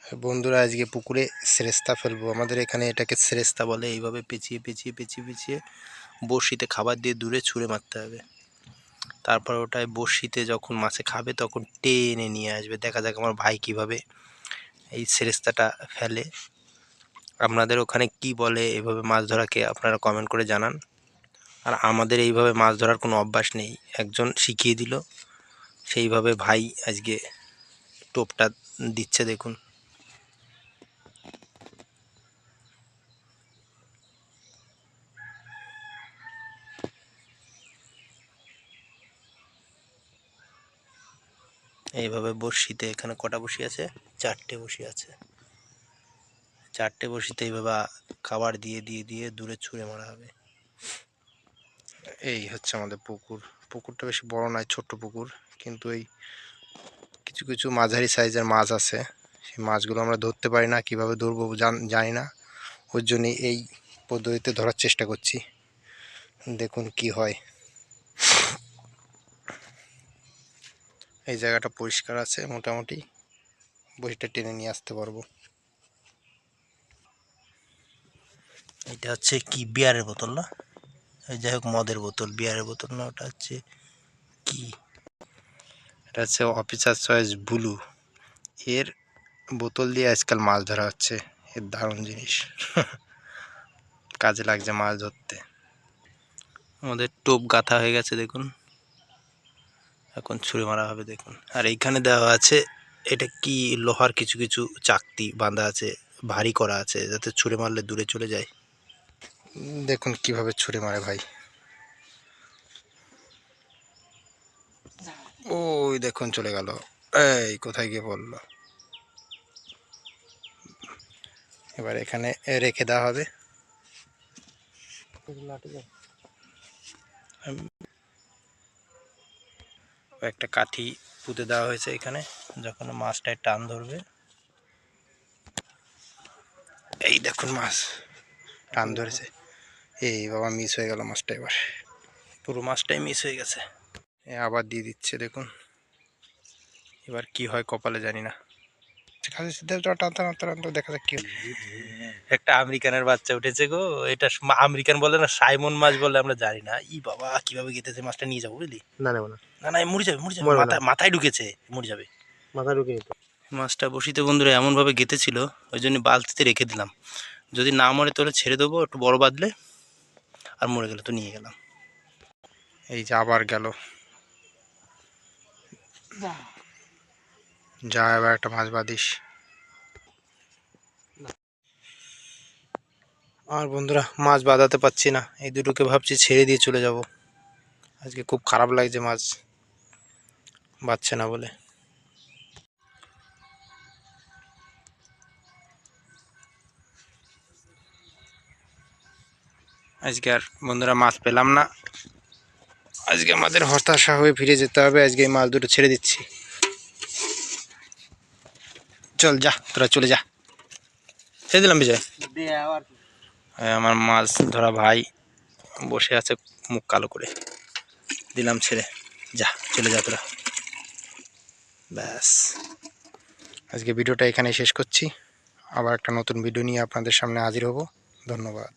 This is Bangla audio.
বন্ধুরা, আজকে পুকুরে সেরেস্তা ফেলবো। আমাদের এখানে এটাকে সেরেস্তা বলে। এইভাবে পেঁচিয়ে পেঁচিয়ে পেঁচিয়ে পেঁচিয়ে বড়শিতে খাবার দিয়ে দূরে ছুঁড়ে মারতে হবে। তারপর ওটায় বড়শিতে যখন মাছে খাবে তখন টেনে নিয়ে আসবে। দেখা যাক আমার ভাই কিভাবে এই সেরেস্তাটা ফেলে। আপনাদের ওখানে কি বলে এভাবে মাছ ধরাকে, আপনারা কমেন্ট করে জানান। আর আমাদের এইভাবে মাছ ধরার কোনো অভ্যাস নেই, একজন শিখিয়ে দিল, সেইভাবে ভাই আজকে টোপটা দিচ্ছে। দেখুন, এইভাবে বড়শিতে, এখানে কটা বড়শি আছে? 4টে বড়শি আছে। 4টে বড়শিতে এইভাবে খাবার দিয়ে দিয়ে দিয়ে দূরে ছুঁড়ে মারা হবে। এই হচ্ছে আমাদের পুকুর। পুকুরটা বেশি বড় নয়, ছোট্ট পুকুর, কিন্তু এই কিছু কিছু মাঝারি সাইজের মাছ আছে। সেই মাছগুলো আমরা ধরতে পারি না, কীভাবে ধরবো জানি না। ওর জন্যই এই পদ্ধতিতে ধরার চেষ্টা করছি। দেখুন কি হয়। এই জায়গাটা পরিষ্কার আছে মোটামুটি, বড়শিটা টেনে নিয়ে আসতে পারবো। এটা হচ্ছে কি, বিয়ারের বোতল না? যাই হোক, মদের বোতল, বিয়ারের বোতল না, ওটা হচ্ছে কি, এটা হচ্ছে অফিসার চয়েস ব্লু। এর বোতল দিয়ে আজকাল মাছ ধরা হচ্ছে। এর দারুণ জিনিস, কাজে লাগছে মাছ ধরতে। আমাদের টোপ গাঁথা হয়ে গেছে দেখুন, এখন ছুঁড়ে মারা হবে দেখুন। আর এইখানে দেওয়া আছে, এটা কি, লোহার কিছু কিছু চাকতি বাঁধা আছে, ভারী করা আছে, যাতে ছুঁড়ে মারলে দূরে চলে যায়। দেখুন কিভাবে ছুঁড়ে মারে ভাই। ওই দেখুন চলে গেল। এই কোথায় গিয়ে পড়লো। এবার এখানে রেখে দেওয়া হবে। একটা কাঠি পুঁতে দেওয়া হয়েছে এখানে, যখন মাছটায় টান ধরবে। এই দেখুন মাছ টান ধরেছে। এই বাবা, মিস হয়ে গেল মাছটা। এবার পুরো মাছটাই মিস হয়ে গেছে। আবার দিয়ে দিচ্ছে দেখুন। এবার কি হয় কপালে জানি না। দেখা যাক কি। একটা আমেরিকানের বাচ্চা উঠেছে গো। এটা আমেরিকান বলে না, সাইমন মাছ বলে, আমরা জানি না। ই বাবা, কিভাবে গেতেছে মাছটা, নিয়ে যাবো বুঝলি? না না না না, মরে যাবে মরে যাবে, মাথায় ঢুকেছে, মরে যাবে, মাথায় ঢুকে। মাছটা বসিতে বন্ধুরা এমনভাবে গেঁথেছিল, ওই জন্য বালতিতে রেখে দিলাম। যদি না মরে তাহলে ছেড়ে দেবো, একটু বড় বাঁধলে। আর মরে গেলে তো নিয়ে গেলাম। এই যে আবার গেল। যা, এবার একটা মাছ বাঁধিস। আর বন্ধুরা, মাছ বাঁধাতে পারছি না, এই দুটোকে ভাবছি ছেড়ে দিয়ে চলে যাব। আজকে খুব খারাপ লাগছে মাছ বাঁধছে না বলে। আজকে আর বন্ধুরা মাছ পেলাম না। আজকে আমাদের হতাশা হয়ে ফিরে যেতে হবে। আজকে এই মাছ দুটো ছেড়ে দিচ্ছি। চল যা, তোরা চলে যা। ছেড়ে দিলাম বিজয়। আমার মাছ ধরা ভাই বসে আছে মুখ কালো করে। দিলাম ছেড়ে, যা চলে যা তোরা। ব্যাস, আজকে ভিডিওটা এখানেই শেষ করছি। আবার একটা নতুন ভিডিও নিয়ে আপনাদের সামনে হাজির হব। ধন্যবাদ।